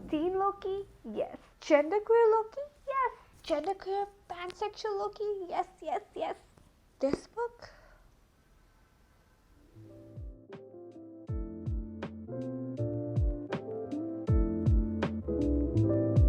Teen Loki? Yes. Genderqueer Loki? Yes. Genderqueer pansexual Loki? Yes, yes, yes. This book?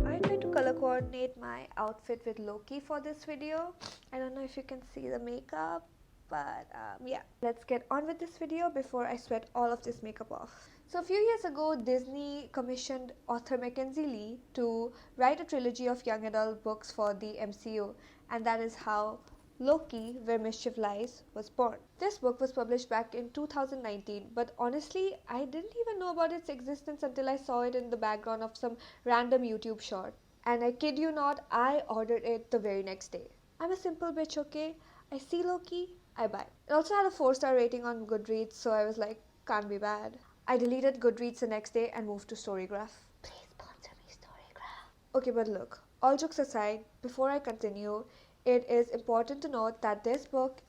I tried to color coordinate my outfit with Loki for this video. I don't know if you can see the makeup, but yeah. Let's get on with this video before I sweat all of this makeup off. So a few years ago, Disney commissioned author Mackenzie Lee to write a trilogy of young adult books for the MCU, and that is how Loki, Where Mischief Lies was born. This book was published back in 2019, but honestly, I didn't even know about its existence until I saw it in the background of some random YouTube short. And I kid you not, I ordered it the very next day. I'm a simple bitch, okay? I see Loki, I buy. It also had a 4-star rating on Goodreads, so I was like, can't be bad. I deleted Goodreads the next day and moved to Storygraph. Please sponsor me, Storygraph. Okay, but look, all jokes aside, before I continue, it is important to note that this book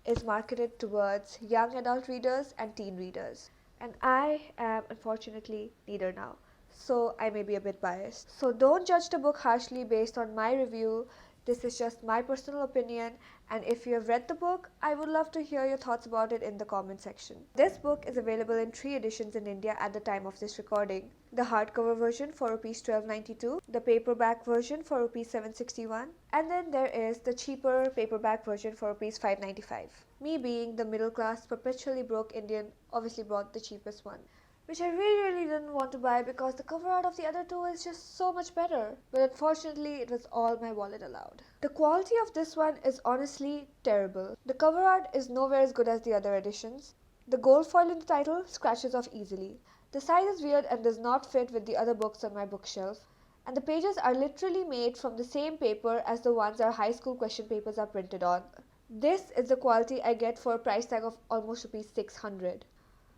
is marketed towards young adult readers and teen readers. And I am unfortunately neither now, so I may be a bit biased. So don't judge the book harshly based on my review. This is just my personal opinion, and if you have read the book, I would love to hear your thoughts about it in the comment section. This book is available in 3 editions in India at the time of this recording. The hardcover version for Rs 1292, the paperback version for Rs 761, and then there is the cheaper paperback version for Rs 595. Me being the middle class, perpetually broke Indian, obviously bought the cheapest one, which I really didn't want to buy because the cover art of the other two is just so much better. But unfortunately, it was all my wallet allowed. The quality of this one is honestly terrible. The cover art is nowhere as good as the other editions. The gold foil in the title scratches off easily. The size is weird and does not fit with the other books on my bookshelf. And the pages are literally made from the same paper as the ones our high school question papers are printed on. This is the quality I get for a price tag of almost Rs 600.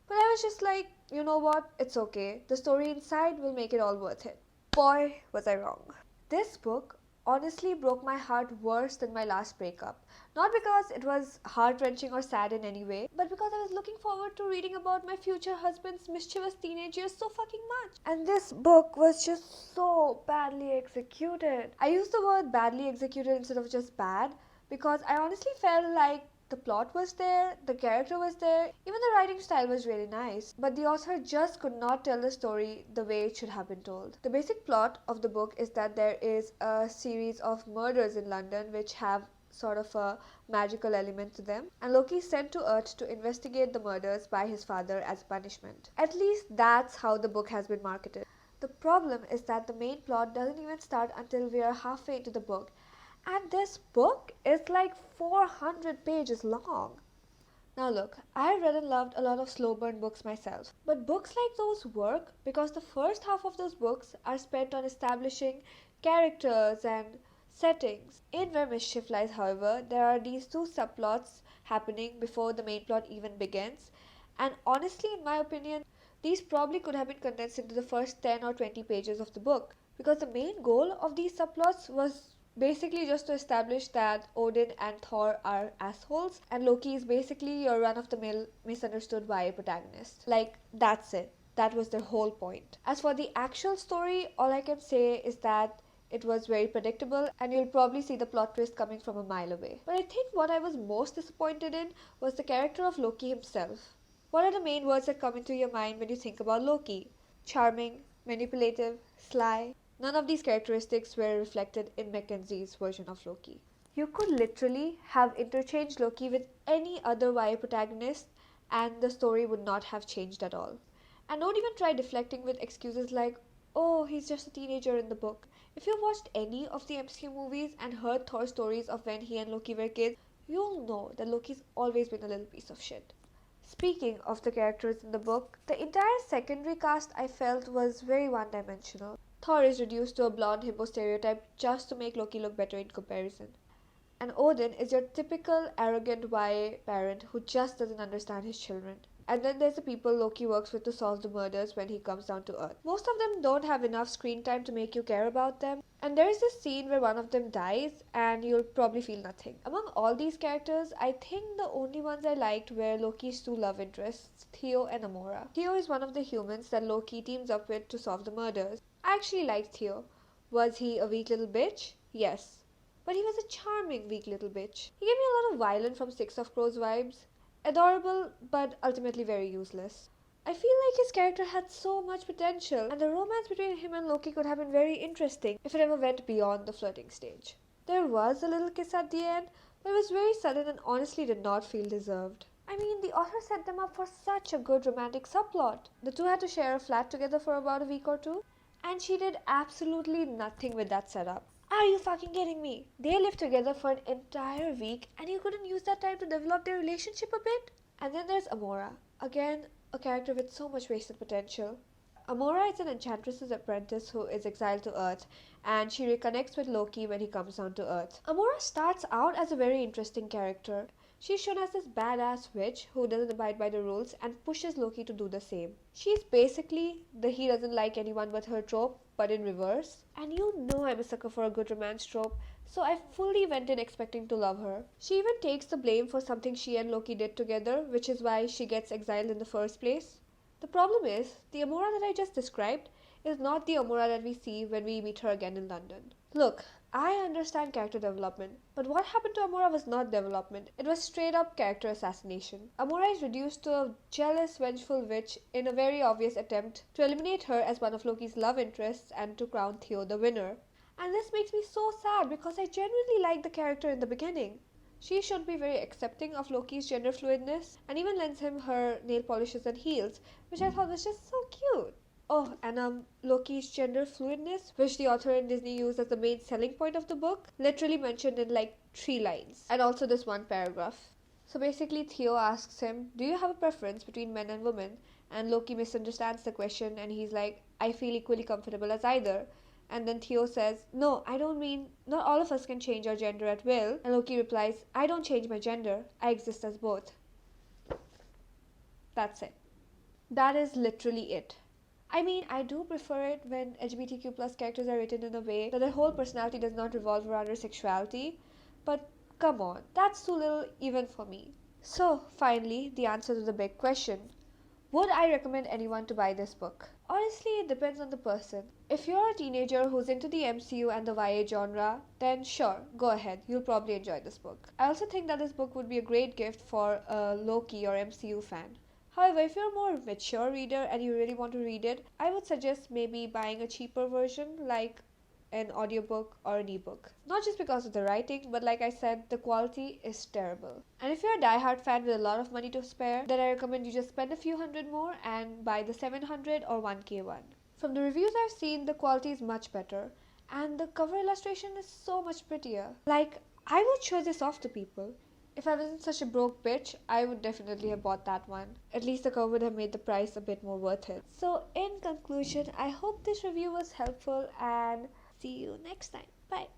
But I was just like, you know what, it's okay. The story inside will make it all worth it. Boy, was I wrong. This book honestly broke my heart worse than my last breakup. Not because it was heart-wrenching or sad in any way, but because I was looking forward to reading about my future husband's mischievous teenage years so fucking much. And this book was just so badly executed. I use the word badly executed instead of just bad because I honestly felt like the plot was there, the character was there, even the writing style was really nice. But the author just could not tell the story the way it should have been told. The basic plot of the book is that there is a series of murders in London which have sort of a magical element to them, and Loki is sent to Earth to investigate the murders by his father as punishment. At least that's how the book has been marketed. The problem is that the main plot doesn't even start until we are halfway into the book. And this book is like 400 pages long. Now look, I read and loved a lot of slow burn books myself. But books like those work because the first half of those books are spent on establishing characters and settings. In Where Mischief Lies, however, there are these two subplots happening before the main plot even begins. And honestly, in my opinion, these probably could have been condensed into the first 10 or 20 pages of the book. Because the main goal of these subplots was basically just to establish that Odin and Thor are assholes and Loki is basically your run-of-the-mill misunderstood YA protagonist. Like, that's it. That was their whole point. As for the actual story, all I can say is that it was very predictable and you'll probably see the plot twist coming from a mile away. But I think what I was most disappointed in was the character of Loki himself. What are the main words that come into your mind when you think about Loki? Charming, manipulative, sly. None of these characteristics were reflected in Mackenzie's version of Loki. You could literally have interchanged Loki with any other YA protagonist and the story would not have changed at all. And don't even try deflecting with excuses like, oh, he's just a teenager in the book. If you've watched any of the MCU movies and heard Thor stories of when he and Loki were kids, you'll know that Loki's always been a little piece of shit. Speaking of the characters in the book, the entire secondary cast I felt was very one-dimensional. Thor is reduced to a blonde himbo stereotype just to make Loki look better in comparison. And Odin is your typical arrogant YA parent who just doesn't understand his children. And then there's the people Loki works with to solve the murders when he comes down to Earth. Most of them don't have enough screen time to make you care about them. And there is this scene where one of them dies and you'll probably feel nothing. Among all these characters, I think the only ones I liked were Loki's two love interests, Theo and Amora. Theo is one of the humans that Loki teams up with to solve the murders. I actually liked Theo. Was he a weak little bitch? Yes. But he was a charming weak little bitch. He gave me a lot of Violent from Six of Crows vibes. Adorable, but ultimately very useless. I feel like his character had so much potential, and the romance between him and Loki could have been very interesting if it ever went beyond the flirting stage. There was a little kiss at the end, but it was very sudden and honestly did not feel deserved. I mean, the author set them up for such a good romantic subplot. The two had to share a flat together for about a week or two, and she did absolutely nothing with that setup. Are you fucking kidding me? They lived together for an entire week and you couldn't use that time to develop their relationship a bit? And then there's Amora. Again, a character with so much wasted potential. Amora is an enchantress's apprentice who is exiled to Earth, and she reconnects with Loki when he comes down to Earth. Amora starts out as a very interesting character. She's shown as this badass witch who doesn't abide by the rules and pushes Loki to do the same. She's basically the he doesn't like anyone but her trope, but in reverse. And you know I'm a sucker for a good romance trope, so I fully went in expecting to love her. She even takes the blame for something she and Loki did together, which is why she gets exiled in the first place. The problem is, the Amora that I just described is not the Amora that we see when we meet her again in London. Look, I understand character development, but what happened to Amora was not development, it was straight up character assassination. Amora is reduced to a jealous, vengeful witch in a very obvious attempt to eliminate her as one of Loki's love interests and to crown Theo the winner. And this makes me so sad because I genuinely liked the character in the beginning. She should be very accepting of Loki's gender fluidness and even lends him her nail polishes and heels, which I thought was just so cute. Oh, and Loki's gender fluidness, which the author and Disney used as the main selling point of the book, literally mentioned in like 3 lines. And also this one paragraph. So basically Theo asks him, do you have a preference between men and women? And Loki misunderstands the question and he's like, I feel equally comfortable as either. And then Theo says, no, I don't mean not all of us can change our gender at will. And Loki replies, I don't change my gender. I exist as both. That's it. That is literally it. I mean, I do prefer it when LGBTQ plus characters are written in a way that their whole personality does not revolve around their sexuality, but come on, that's too little even for me. So, finally, the answer to the big question. Would I recommend anyone to buy this book? Honestly, it depends on the person. If you're a teenager who's into the MCU and the YA genre, then sure, go ahead, you'll probably enjoy this book. I also think that this book would be a great gift for a Loki or MCU fan. However, if you're a more mature reader and you really want to read it, I would suggest maybe buying a cheaper version like an audiobook or an ebook. Not just because of the writing, but like I said, the quality is terrible. And if you're a die-hard fan with a lot of money to spare, then I recommend you just spend a few hundred more and buy the 700 or 1K one. From the reviews I've seen, the quality is much better and the cover illustration is so much prettier. Like, I would show this off to people. If I wasn't such a broke bitch, I would definitely have bought that one. At least the cover would have made the price a bit more worth it. So in conclusion, I hope this review was helpful and see you next time. Bye.